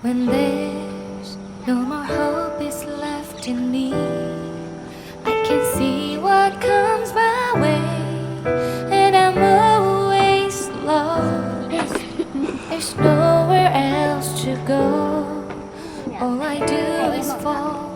When there's no more hope is left in me, I can see what comes my way, and I'm always lost. There's nowhere else to go. All I do is fall